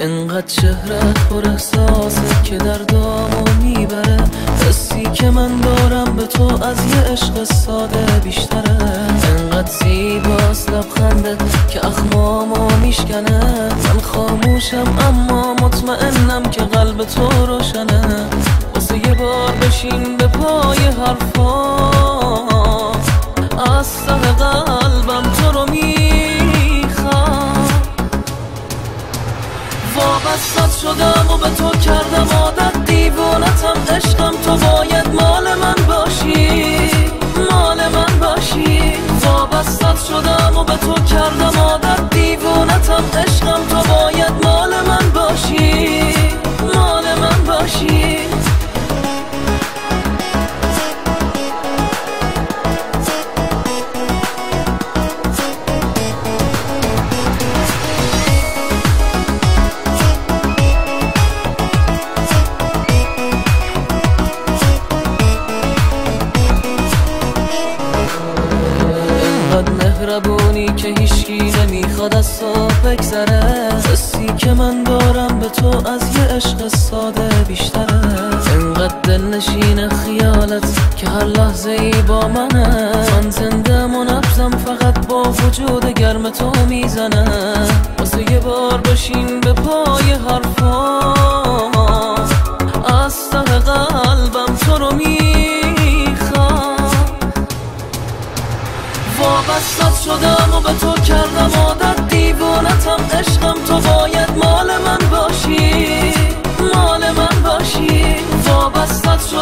انقدر چهرت پر احساسه که دردامو میبره. حسی که من دارم به تو از یه عشق ساده بیشتره. انقدر زیباست لبخندت که اخمامو میشکنه. من خاموشم اما مطمئنم که قلب تو روشنه. واسه یه بار بشین به پای حرفام، از ته قلبم تو رو میخوام. وابستت شدم و به تو کردم عادت، دیوانتم عشقم، تو باید مال من باشی، مال من باشی. وابستت شدم و به تو کردم عادت، دیوانتم عشقم، تو باید مال من باشی، مال من باشی. مهربونی که هیچکی نمیخواد از تو بگذره. حسی که من دارم به تو از یه عشق ساده بیشتره. انقدر دلنشین خیالت که هر لحظه ای با منه. من زنده و نبضم فقط با وجود گرم تو میزنه. واسه یه بار بشین به پای حرفام، از ته قلبم تو رو میخوام. وابستت شدم و به تو کردم عادت، دیوانتم عشقم، تو باید مال من باشی، مال من باشی. وابستت شدم